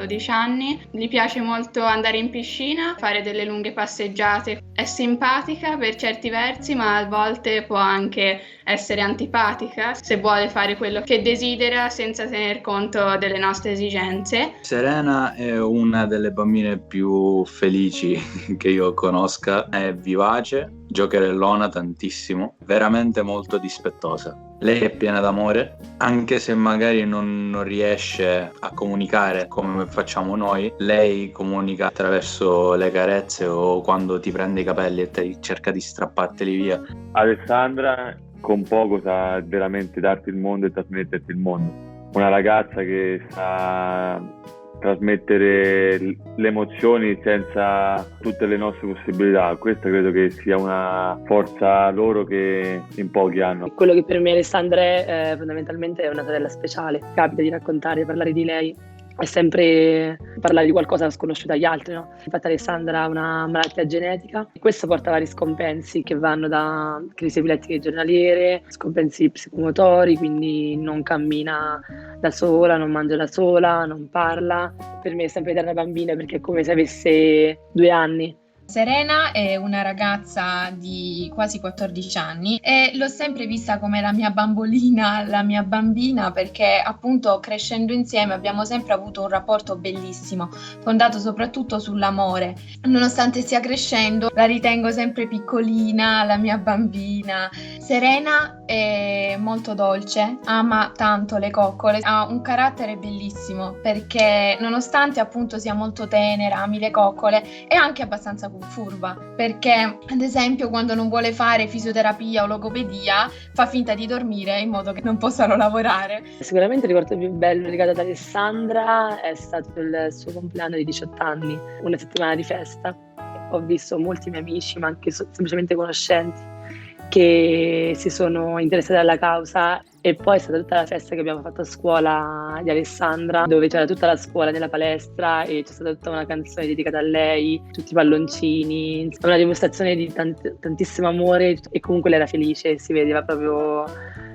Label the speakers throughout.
Speaker 1: 12 anni, gli piace molto andare in piscina, fare delle lunghe passeggiate, è simpatica per certi versi ma a volte può anche essere antipatica se vuole fare quello che desidera senza tener conto delle nostre esigenze.
Speaker 2: Serena è una delle bambine più felici che io conosca, è vivace, giocherellona tantissimo, veramente molto dispettosa. Lei è piena d'amore, anche se magari non riesce a comunicare come facciamo noi, lei comunica attraverso le carezze o quando ti prende i capelli e cerca di strapparteli via.
Speaker 3: Alessandra con poco sa veramente darti il mondo e trasmetterti il mondo. Una ragazza che sa trasmettere le emozioni senza tutte le nostre possibilità. Questa credo che sia una forza loro che in pochi hanno.
Speaker 4: Quello che per me Alessandra è fondamentalmente è una sorella speciale. Capita di raccontare, parlare di lei è sempre parlare di qualcosa sconosciuto agli altri, no? Infatti Alessandra ha una malattia genetica e questo porta a vari scompensi che vanno da crisi epilettiche giornaliere, scompensi psicomotori, quindi non cammina da sola, non mangia da sola, non parla. Per me è sempre eterna bambina perché è come se avesse 2 anni.
Speaker 5: Serena è una ragazza di quasi 14 anni e l'ho sempre vista come la mia bambolina, la mia bambina, perché appunto crescendo insieme abbiamo sempre avuto un rapporto bellissimo, fondato soprattutto sull'amore. Nonostante stia crescendo, la ritengo sempre piccolina, la mia bambina. Serena è molto dolce, ama tanto le coccole, ha un carattere bellissimo perché nonostante appunto sia molto tenera, ami le coccole, è anche abbastanza furba, perché ad esempio quando non vuole fare fisioterapia o logopedia fa finta di dormire in modo che non possano lavorare.
Speaker 4: Sicuramente il ricordo più bello legato ad Alessandra è stato il suo compleanno di 18 anni, una settimana di festa. Ho visto molti miei amici, ma anche semplicemente conoscenti, che si sono interessati alla causa e poi è stata tutta la festa che abbiamo fatto a scuola di Alessandra, dove c'era tutta la scuola nella palestra e c'è stata tutta una canzone dedicata a lei, tutti i palloncini, una dimostrazione di tantissimo amore e comunque lei era felice, si vedeva proprio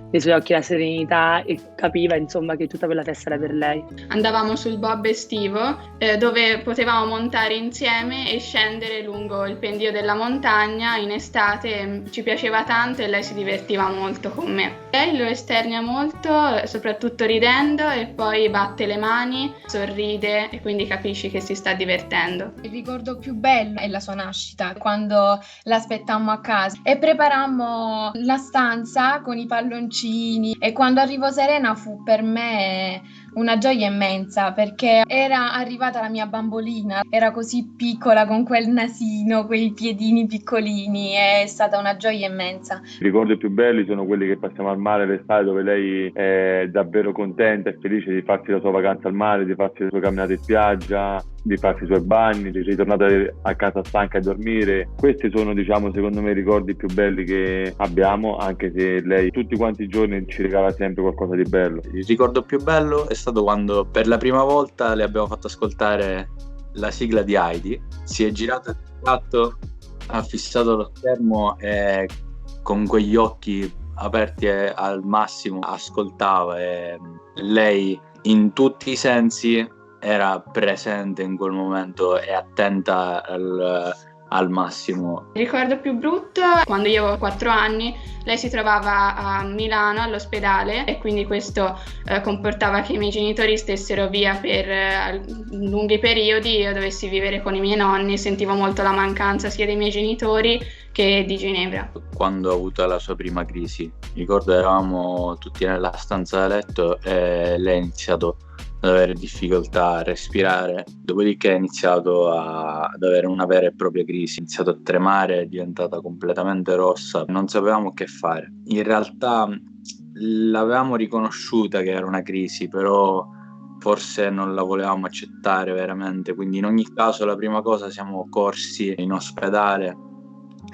Speaker 4: nei suoi occhi la serenità e capiva insomma che tutta quella festa era per lei.
Speaker 1: Andavamo sul bob estivo dove potevamo montare insieme e scendere lungo il pendio della montagna in estate, ci piaceva tanto e lei si divertiva molto con me. Lei lo esternia molto, soprattutto ridendo, e poi batte le mani, sorride e quindi capisci che si sta divertendo.
Speaker 5: Il ricordo più bello è la sua nascita, quando l'aspettammo a casa e preparammo la stanza con i palloncini e quando arrivò Serena fu per me una gioia immensa perché era arrivata la mia bambolina, era così piccola con quel nasino, quei piedini piccolini, è stata una gioia immensa.
Speaker 3: I ricordi più belli sono quelli che passiamo al mare l'estate, dove lei è davvero contenta e felice di farsi la sua vacanza al mare, di farsi le sue camminate in spiaggia, di farsi i suoi bagni, di ritornare a casa stanca a dormire. Questi sono, diciamo, secondo me i ricordi più belli che abbiamo, anche se lei tutti quanti i giorni ci regala sempre qualcosa di bello.
Speaker 2: Il ricordo più bello è stato quando per la prima volta le abbiamo fatto ascoltare la sigla di Heidi. Si è girato il gatto, ha fissato lo schermo e con quegli occhi aperti al massimo ascoltava, e lei in tutti i sensi era presente in quel momento e attenta al massimo.
Speaker 1: Il ricordo più brutto, quando io avevo 4 anni, lei si trovava a Milano all'ospedale e quindi questo comportava che i miei genitori stessero via per lunghi periodi, io dovessi vivere con i miei nonni, sentivo molto la mancanza sia dei miei genitori che di Ginevra.
Speaker 2: Quando ha avuto la sua prima crisi, ricordo eravamo tutti nella stanza da letto e lei ha iniziato ad avere difficoltà a respirare, dopodiché ha iniziato ad avere una vera e propria crisi, ha iniziato a tremare, è diventata completamente rossa, non sapevamo che fare. In realtà l'avevamo riconosciuta che era una crisi, però forse non la volevamo accettare veramente, quindi in ogni caso la prima cosa siamo corsi in ospedale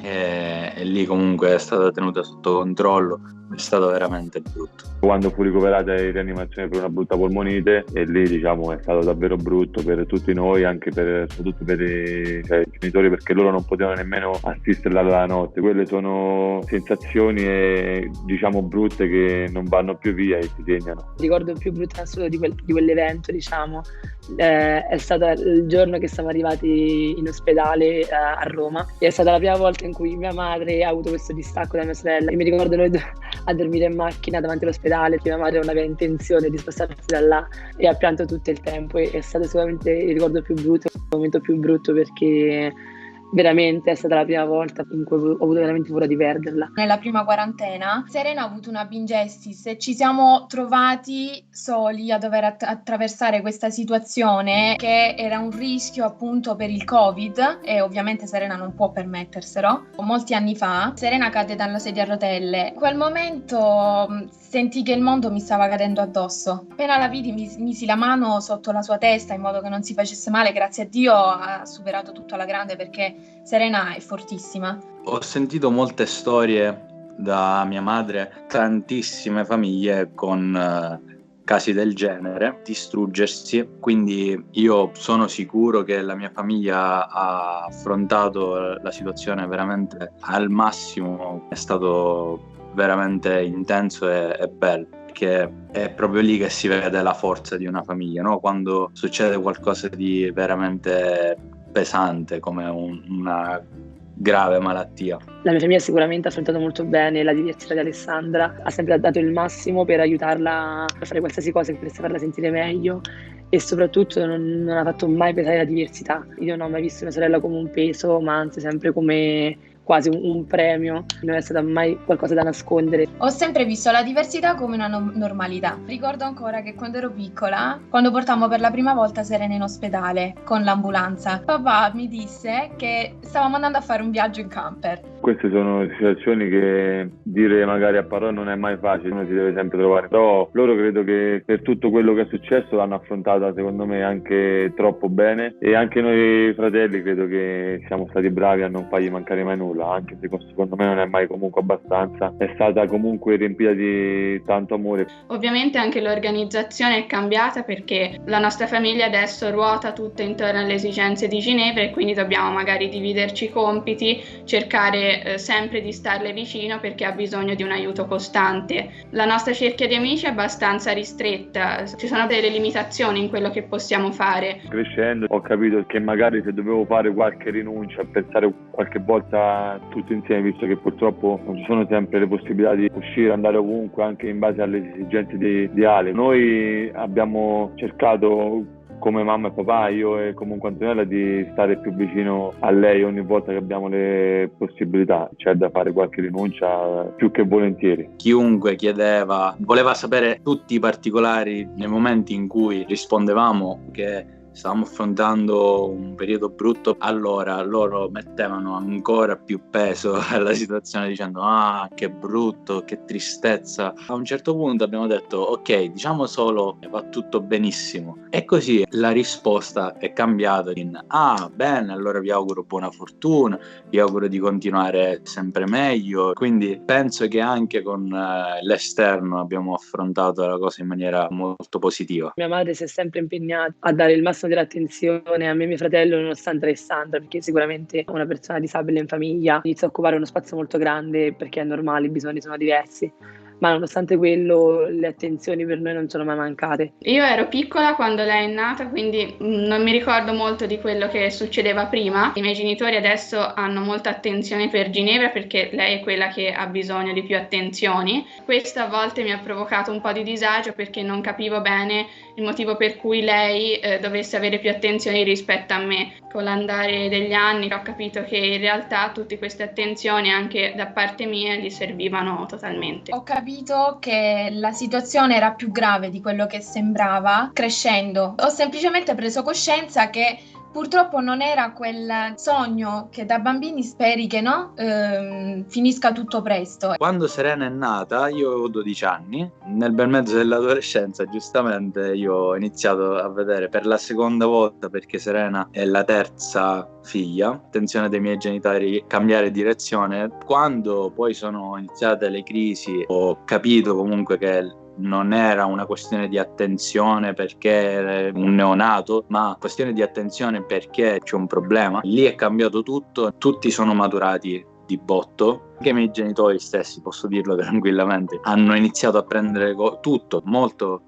Speaker 2: e lì comunque è stata tenuta sotto controllo. è stato veramente brutto.
Speaker 3: Quando fu ricoverata in rianimazione per una brutta polmonite, e lì diciamo è stato davvero brutto per tutti noi, anche soprattutto per i genitori, perché loro non potevano nemmeno assisterla alla notte. Quelle sono sensazioni diciamo brutte che non vanno più via e si segnano.
Speaker 4: Il ricordo più brutto in assoluto di quell'evento, diciamo, è stato il giorno che siamo arrivati in ospedale a Roma. È stata la prima volta in cui mia madre ha avuto questo distacco da mia sorella. Io mi ricordo noi a dormire in macchina davanti all'ospedale, mia madre non aveva intenzione di spostarsi da là e ha pianto tutto il tempo, e è stato sicuramente il ricordo più brutto, il momento più brutto, perché veramente è stata la prima volta in cui ho avuto veramente paura di perderla.
Speaker 5: Nella prima quarantena Serena ha avuto una bingestis e ci siamo trovati soli a dover attraversare questa situazione, che era un rischio appunto per il Covid, e ovviamente Serena non può permetterselo. Molti anni fa Serena cadde dalla sedia a rotelle. In quel momento sentì che il mondo mi stava cadendo addosso. Appena la vidi misi la mano sotto la sua testa in modo che non si facesse male. Grazie a Dio ha superato tutto alla grande, perché Serena è fortissima.
Speaker 2: Ho sentito molte storie da mia madre, tantissime famiglie con casi del genere distruggersi, quindi io sono sicuro che la mia famiglia ha affrontato la situazione veramente al massimo. È stato veramente intenso e bello, perché è proprio lì che si vede la forza di una famiglia, no? Quando succede qualcosa di veramente pesante come una grave malattia.
Speaker 4: La mia famiglia sicuramente ha affrontato molto bene la diversità di Alessandra, ha sempre dato il massimo per aiutarla a fare qualsiasi cosa per farla sentire meglio, e soprattutto non ha fatto mai pesare la diversità. Io non ho mai visto mia sorella come un peso, ma anzi sempre come quasi un premio. Non è stata mai qualcosa da nascondere.
Speaker 5: Ho sempre visto la diversità come una normalità. Ricordo ancora che quando ero piccola, quando portammo per la prima volta Serena in ospedale con l'ambulanza, papà mi disse che stavamo andando a fare un viaggio in camper.
Speaker 3: Queste sono situazioni che dire magari a parole non è mai facile, uno si deve sempre trovare, però loro credo che per tutto quello che è successo l'hanno affrontata secondo me anche troppo bene, e anche noi fratelli credo che siamo stati bravi a non fargli mancare mai nulla, anche se secondo me non è mai comunque abbastanza. È stata comunque riempita di tanto amore.
Speaker 1: Ovviamente anche l'organizzazione è cambiata, perché la nostra famiglia adesso ruota tutta intorno alle esigenze di Ginevra, e quindi dobbiamo magari dividerci i compiti, cercare sempre di starle vicino perché ha bisogno di un aiuto costante. La nostra cerchia di amici è abbastanza ristretta, ci sono delle limitazioni in quello che possiamo fare.
Speaker 3: Crescendo ho capito che magari se dovevo fare qualche rinuncia, pensare qualche volta tutti insieme, visto che purtroppo non ci sono sempre le possibilità di uscire, andare ovunque, anche in base alle esigenze di Ale. Noi abbiamo cercato, come mamma e papà, io e comunque Antonella, di stare più vicino a lei ogni volta che abbiamo le possibilità. C'è da fare qualche rinuncia, più che volentieri.
Speaker 2: Chiunque chiedeva, voleva sapere tutti i particolari nei momenti in cui rispondevamo che stavamo affrontando un periodo brutto, allora loro mettevano ancora più peso alla situazione dicendo che brutto, che tristezza. A un certo punto abbiamo detto ok, diciamo solo va tutto benissimo, e così la risposta è cambiata in bene, allora vi auguro buona fortuna, vi auguro di continuare sempre meglio. Quindi penso che anche con l'esterno abbiamo affrontato la cosa in maniera molto positiva.
Speaker 4: Mia madre si è sempre impegnata a dare il massimo dell'attenzione a me e mio fratello, nonostante Alessandra, perché sicuramente una persona disabile in famiglia inizia a occupare uno spazio molto grande, perché è normale, i bisogni sono diversi. Ma nonostante quello le attenzioni per noi non sono mai mancate.
Speaker 1: Io ero piccola quando lei è nata, quindi non mi ricordo molto di quello che succedeva prima. I miei genitori adesso hanno molta attenzione per Ginevra, perché lei è quella che ha bisogno di più attenzioni. Questo a volte mi ha provocato un po' di disagio, perché non capivo bene il motivo per cui lei dovesse avere più attenzioni rispetto a me. Con l'andare degli anni ho capito che in realtà tutte queste attenzioni anche da parte mia gli servivano totalmente.
Speaker 5: Ho capito che la situazione era più grave di quello che sembrava crescendo. Ho semplicemente preso coscienza che purtroppo non era quel sogno che da bambini speri che finisca tutto presto.
Speaker 2: Quando Serena è nata io avevo 12 anni, nel bel mezzo dell'adolescenza giustamente io ho iniziato a vedere per la seconda volta, perché Serena è la terza figlia, attenzione dei miei genitori, cambiare direzione. Quando poi sono iniziate le crisi ho capito comunque che non era una questione di attenzione perché è un neonato, ma questione di attenzione perché c'è un problema. Lì è cambiato tutto, tutti sono maturati di botto, anche i miei genitori stessi, posso dirlo tranquillamente, hanno iniziato a prendere tutto molto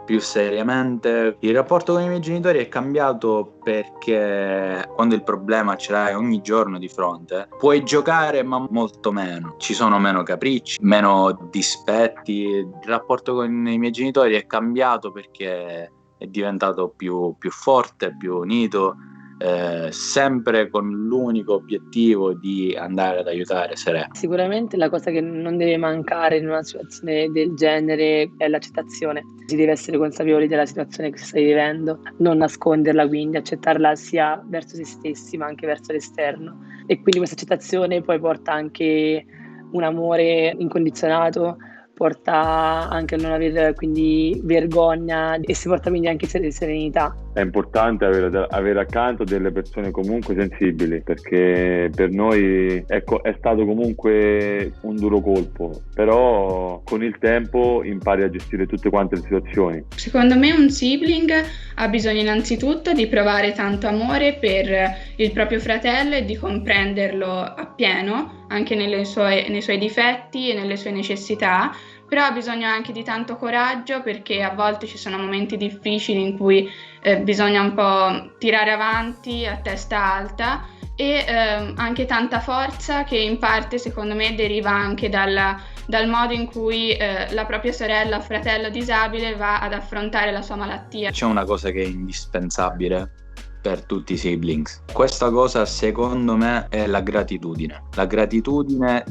Speaker 2: più seriamente. Il rapporto con i miei genitori è cambiato perché quando il problema ce l'hai ogni giorno di fronte, puoi giocare ma molto meno, ci sono meno capricci, meno dispetti. Il rapporto con i miei genitori è cambiato perché è diventato più forte, più unito, sempre con l'unico obiettivo di andare ad aiutare Serena.
Speaker 4: Sicuramente la cosa che non deve mancare in una situazione del genere è l'accettazione. Si deve essere consapevoli della situazione che stai vivendo, non nasconderla, quindi accettarla sia verso se stessi ma anche verso l'esterno. E quindi questa accettazione poi porta anche un amore incondizionato, porta anche a non avere quindi vergogna e si porta quindi anche serenità.
Speaker 3: È importante avere accanto delle persone comunque sensibili, perché per noi è stato comunque un duro colpo, però con il tempo impari a gestire tutte quante le situazioni.
Speaker 1: Secondo me un sibling ha bisogno innanzitutto di provare tanto amore per il proprio fratello e di comprenderlo appieno, anche nei suoi difetti e nelle sue necessità, però ha bisogno anche di tanto coraggio, perché a volte ci sono momenti difficili in cui bisogna un po' tirare avanti a testa alta, e anche tanta forza che in parte secondo me deriva anche dal modo in cui la propria sorella o fratello disabile va ad affrontare la sua malattia.
Speaker 2: C'è una cosa che è indispensabile per tutti i siblings. Questa cosa secondo me è la gratitudine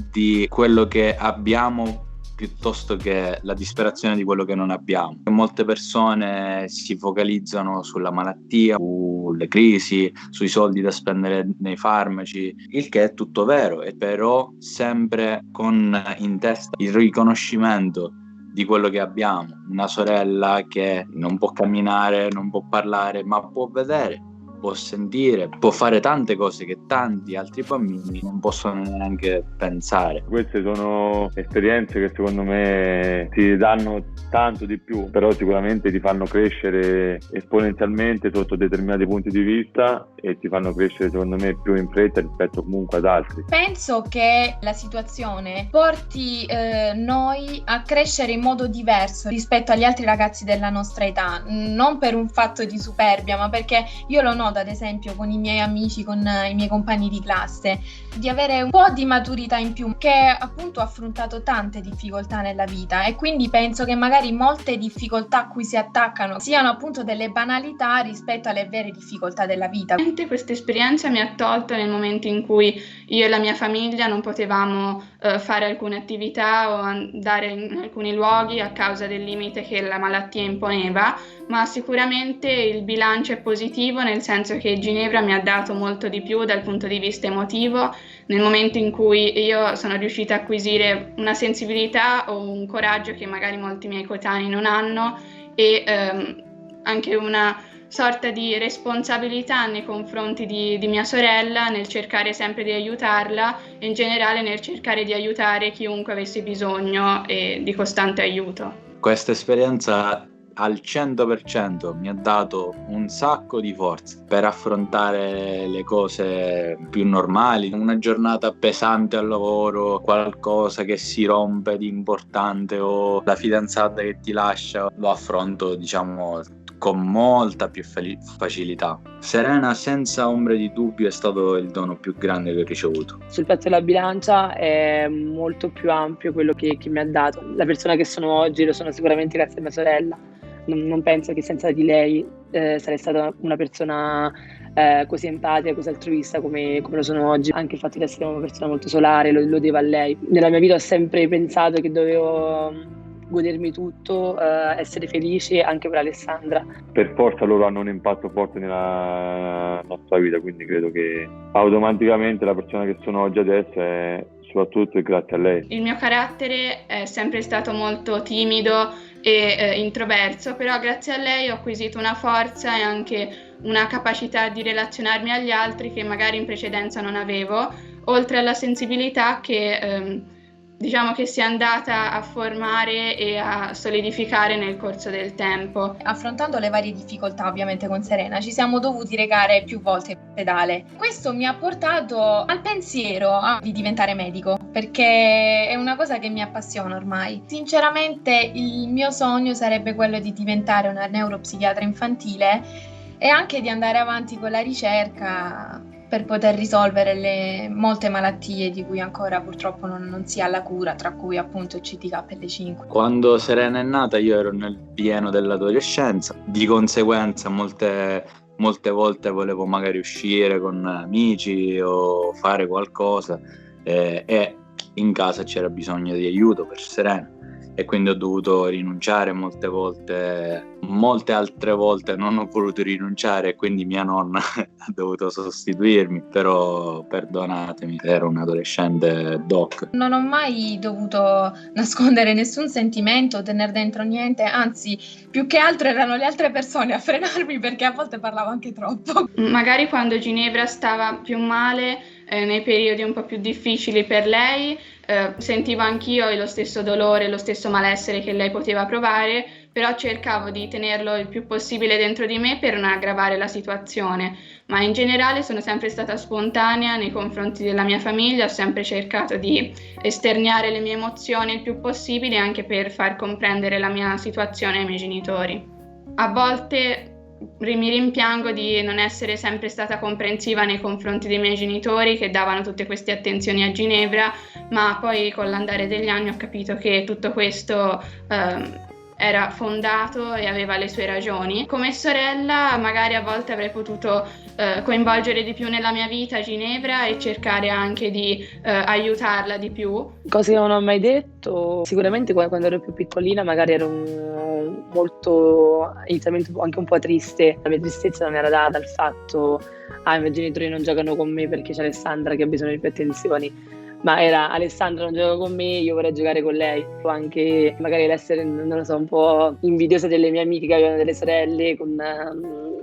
Speaker 2: di quello che abbiamo piuttosto che la disperazione di quello che non abbiamo. Molte persone si focalizzano sulla malattia, sulle crisi, sui soldi da spendere nei farmaci, il che è tutto vero, e però sempre con in testa il riconoscimento di quello che abbiamo. Una sorella che non può camminare, non può parlare, ma può vedere, può sentire, può fare tante cose che tanti altri bambini non possono neanche pensare.
Speaker 3: Queste sono esperienze che secondo me ti danno tanto di più, però sicuramente ti fanno crescere esponenzialmente sotto determinati punti di vista e ti fanno crescere secondo me più in fretta rispetto comunque ad altri.
Speaker 5: Penso che la situazione porti noi a crescere in modo diverso rispetto agli altri ragazzi della nostra età, non per un fatto di superbia, ma perché io lo noto ad esempio con i miei amici, con i miei compagni di classe, di avere un po' di maturità in più, che appunto ha affrontato tante difficoltà nella vita, e quindi penso che magari molte difficoltà a cui si attaccano siano appunto delle banalità rispetto alle vere difficoltà della vita.
Speaker 1: Questa esperienza mi ha tolto nel momento in cui io e la mia famiglia non potevamo fare alcune attività o andare in alcuni luoghi a causa del limite che la malattia imponeva, ma sicuramente il bilancio è positivo, nel senso che Ginevra mi ha dato molto di più dal punto di vista emotivo, nel momento in cui io sono riuscita a acquisire una sensibilità o un coraggio che magari molti miei coetanei non hanno, e anche una sorta di responsabilità nei confronti di mia sorella, nel cercare sempre di aiutarla e in generale nel cercare di aiutare chiunque avesse bisogno e di costante aiuto.
Speaker 2: Questa esperienza al 100% mi ha dato un sacco di forza per affrontare le cose più normali. Una giornata pesante al lavoro, qualcosa che si rompe di importante o la fidanzata che ti lascia, lo affronto diciamo con molta più facilità. Serena senza ombra di dubbio è stato il dono più grande che ho ricevuto.
Speaker 4: Sul piatto della bilancia è molto più ampio quello che mi ha dato. La persona che sono oggi lo sono sicuramente grazie a mia sorella. Non penso che senza di lei sarei stata una persona così empatica, così altruista come lo sono oggi. Anche il fatto di essere una persona molto solare lo devo a lei. Nella mia vita ho sempre pensato che dovevo godermi tutto, essere felice anche per Alessandra.
Speaker 3: Per forza loro hanno un impatto forte nella nostra vita, quindi credo che automaticamente la persona che sono oggi adesso è soprattutto grazie a lei.
Speaker 1: Il mio carattere è sempre stato molto timido e introverso, però grazie a lei ho acquisito una forza e anche una capacità di relazionarmi agli altri che magari in precedenza non avevo, oltre alla sensibilità che diciamo che si è andata a formare e a solidificare nel corso del tempo.
Speaker 5: Affrontando le varie difficoltà ovviamente con Serena ci siamo dovuti recare più volte in ospedale. Questo mi ha portato al pensiero di diventare medico, perché è una cosa che mi appassiona ormai. Sinceramente il mio sogno sarebbe quello di diventare una neuropsichiatra infantile e anche di andare avanti con la ricerca per poter risolvere le molte malattie di cui ancora purtroppo non si ha la cura, tra cui appunto il CDKL5.
Speaker 2: Quando Serena è nata io ero nel pieno dell'adolescenza, di conseguenza molte volte volevo magari uscire con amici o fare qualcosa e in casa c'era bisogno di aiuto per Serena e quindi ho dovuto rinunciare molte altre volte non ho voluto rinunciare e quindi mia nonna ha dovuto sostituirmi, però perdonatemi, ero un adolescente doc.
Speaker 5: Non ho mai dovuto nascondere nessun sentimento, tenere dentro niente, anzi più che altro erano le altre persone a frenarmi perché a volte parlavo anche troppo.
Speaker 1: Magari quando Ginevra stava più male, nei periodi un po' più difficili per lei, sentivo anch'io lo stesso dolore, lo stesso malessere che lei poteva provare, però cercavo di tenerlo il più possibile dentro di me per non aggravare la situazione, ma in generale sono sempre stata spontanea nei confronti della mia famiglia, ho sempre cercato di esterniare le mie emozioni il più possibile anche per far comprendere la mia situazione ai miei genitori. A volte mi rimpiango di non essere sempre stata comprensiva nei confronti dei miei genitori che davano tutte queste attenzioni a Ginevra, ma poi con l'andare degli anni ho capito che tutto questo era fondato e aveva le sue ragioni. Come sorella magari a volte avrei potuto coinvolgere di più nella mia vita Ginevra e cercare anche di aiutarla di più.
Speaker 4: Cose che non ho mai detto, sicuramente quando ero più piccolina magari ero molto, inizialmente anche un po' triste. La mia tristezza non era data dal fatto i miei genitori non giocano con me perché c'è Alessandra che ha bisogno di più attenzioni, ma era Alessandra non gioca con me, io vorrei giocare con lei. O anche magari l'essere, non lo so, un po' invidiosa delle mie amiche che avevano delle sorelle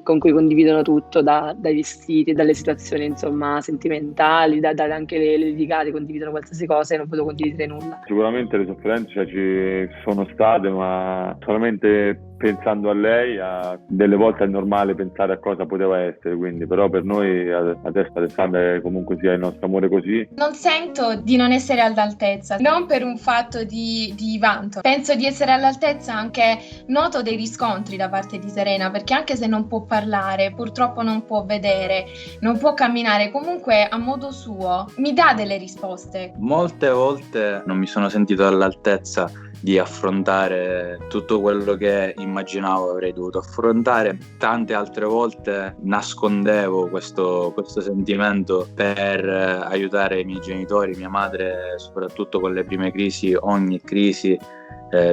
Speaker 4: con cui condividono tutto, dai vestiti, dalle situazioni insomma sentimentali, anche le litigate, condividono qualsiasi cosa e non potevo condividere nulla.
Speaker 3: Sicuramente le sofferenze ci sono state, ma solamente pensando a lei, delle volte è normale pensare a cosa poteva essere, quindi però per noi adesso Alessandra comunque sia il nostro amore così.
Speaker 5: Non sento di non essere all'altezza, non per un fatto di vanto, penso di essere all'altezza, anche noto dei riscontri da parte di Serena, perché anche se non può parlare, purtroppo non può vedere, non può camminare, comunque a modo suo mi dà delle risposte.
Speaker 2: Molte volte non mi sono sentito all'altezza di affrontare tutto quello che immaginavo avrei dovuto affrontare. Tante altre volte nascondevo questo sentimento per aiutare i miei genitori, mia madre soprattutto con le prime crisi, ogni crisi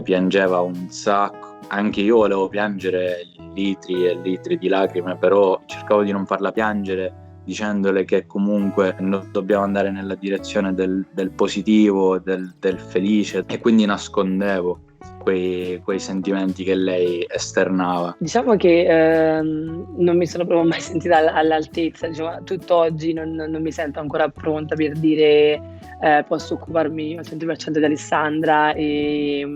Speaker 2: piangeva un sacco. Anche io volevo piangere litri e litri di lacrime, però cercavo di non farla piangere dicendole che comunque dobbiamo andare nella direzione del positivo, del felice, e quindi nascondevo quei sentimenti che lei esternava.
Speaker 4: Diciamo che non mi sono proprio mai sentita all'altezza, diciamo, tutt'oggi non mi sento ancora pronta per dire posso occuparmi al 100% di Alessandra e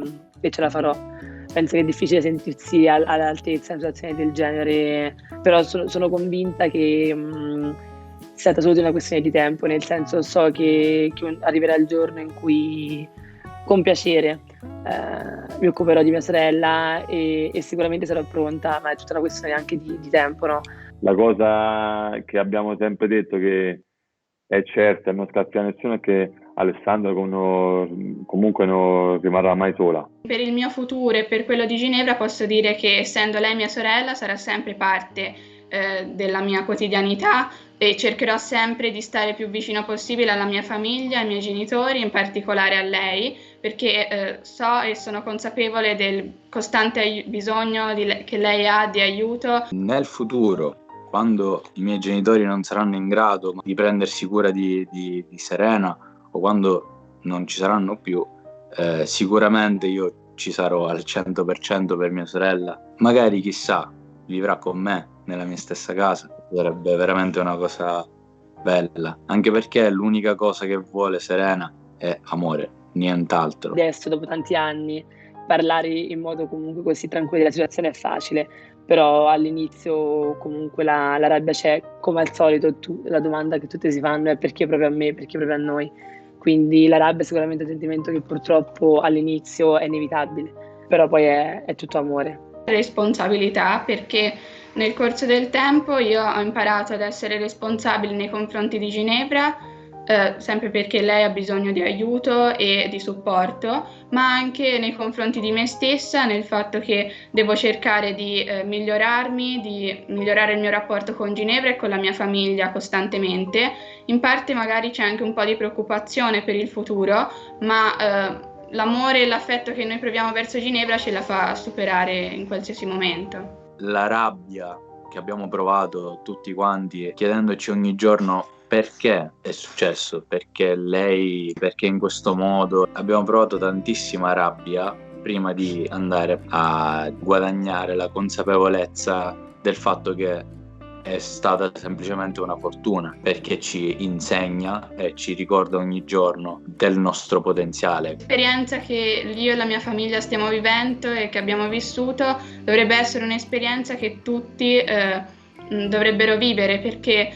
Speaker 4: ce la farò. Penso che è difficile sentirsi all'altezza in situazioni del genere, però sono convinta che si tratta solo di una questione di tempo, nel senso so che arriverà il giorno in cui con piacere mi occuperò di mia sorella e sicuramente sarò pronta, ma è tutta una questione anche di tempo, no?
Speaker 3: La cosa che abbiamo sempre detto che è certa, non scappia nessuno, è che Alessandra comunque non rimarrà mai sola.
Speaker 1: Per il mio futuro e per quello di Ginevra posso dire che essendo lei mia sorella sarà sempre parte della mia quotidianità e cercherò sempre di stare più vicino possibile alla mia famiglia, ai miei genitori, in particolare a lei, perché so e sono consapevole del costante bisogno che lei ha di aiuto.
Speaker 2: Nel futuro, quando i miei genitori non saranno in grado di prendersi cura di Serena, o quando non ci saranno più, sicuramente io ci sarò al 100% per mia sorella. Magari, chissà, vivrà con me nella mia stessa casa. Sarebbe veramente una cosa bella, anche perché l'unica cosa che vuole Serena è amore, nient'altro.
Speaker 4: Adesso, dopo tanti anni, parlare in modo comunque così tranquillo della situazione è facile, però all'inizio comunque la rabbia c'è, come al solito la domanda che tutti si fanno è perché proprio a me, perché proprio a noi. Quindi la rabbia è sicuramente un sentimento che purtroppo all'inizio è inevitabile, però poi è tutto amore.
Speaker 1: Responsabilità, perché nel corso del tempo io ho imparato ad essere responsabile nei confronti di Ginevra, sempre perché lei ha bisogno di aiuto e di supporto, ma anche nei confronti di me stessa, nel fatto che devo cercare di migliorarmi, di migliorare il mio rapporto con Ginevra e con la mia famiglia costantemente. In parte magari c'è anche un po' di preoccupazione per il futuro, ma l'amore e l'affetto che noi proviamo verso Ginevra ce la fa superare in qualsiasi momento.
Speaker 2: La rabbia che abbiamo provato tutti quanti, chiedendoci ogni giorno perché è successo, perché in questo modo. Abbiamo provato tantissima rabbia prima di andare a guadagnare la consapevolezza del fatto che è stata semplicemente una fortuna, perché ci insegna e ci ricorda ogni giorno del nostro potenziale.
Speaker 1: L'esperienza che io e la mia famiglia stiamo vivendo e che abbiamo vissuto dovrebbe essere un'esperienza che tutti dovrebbero vivere, perché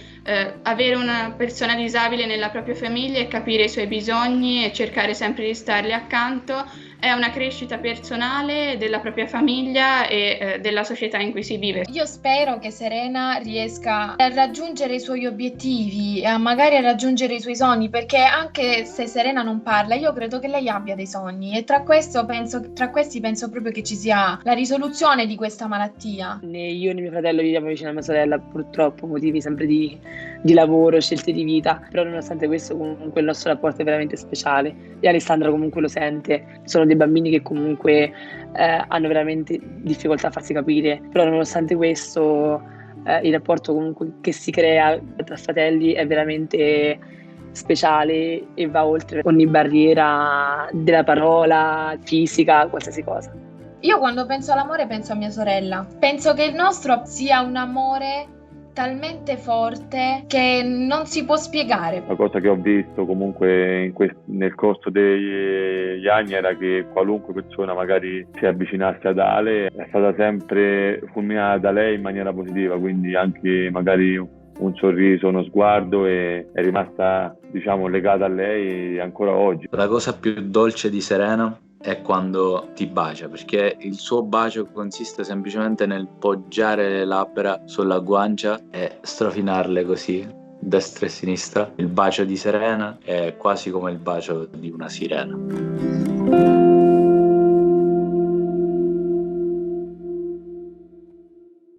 Speaker 1: avere una persona disabile nella propria famiglia e capire i suoi bisogni e cercare sempre di starle accanto è una crescita personale della propria famiglia e della società in cui si vive.
Speaker 5: Io spero che Serena riesca a raggiungere i suoi obiettivi e magari a raggiungere i suoi sogni, perché anche se Serena non parla, io credo che lei abbia dei sogni e tra questi penso proprio che ci sia la risoluzione di questa malattia.
Speaker 4: Né io né mio fratello viviamo vicino a mia sorella, purtroppo, motivi sempre di lavoro, scelte di vita, però nonostante questo comunque il nostro rapporto è veramente speciale e Alessandra comunque lo sente. Sono dei bambini che comunque hanno veramente difficoltà a farsi capire, però nonostante questo il rapporto comunque che si crea tra fratelli è veramente speciale e va oltre ogni barriera della parola, fisica, qualsiasi cosa.
Speaker 5: Io quando penso all'amore penso a mia sorella, penso che il nostro sia un amore talmente forte che non si può spiegare.
Speaker 3: La cosa che ho visto comunque nel corso degli anni era che qualunque persona magari si avvicinasse ad Ale è stata sempre fulminata da lei in maniera positiva, quindi anche magari un sorriso, uno sguardo è rimasta, diciamo, legata a lei ancora oggi.
Speaker 2: La cosa più dolce di Serena è quando ti bacia, perché il suo bacio consiste semplicemente nel poggiare le labbra sulla guancia e strofinarle così, destra e sinistra. Il bacio di Serena è quasi come il bacio di una sirena.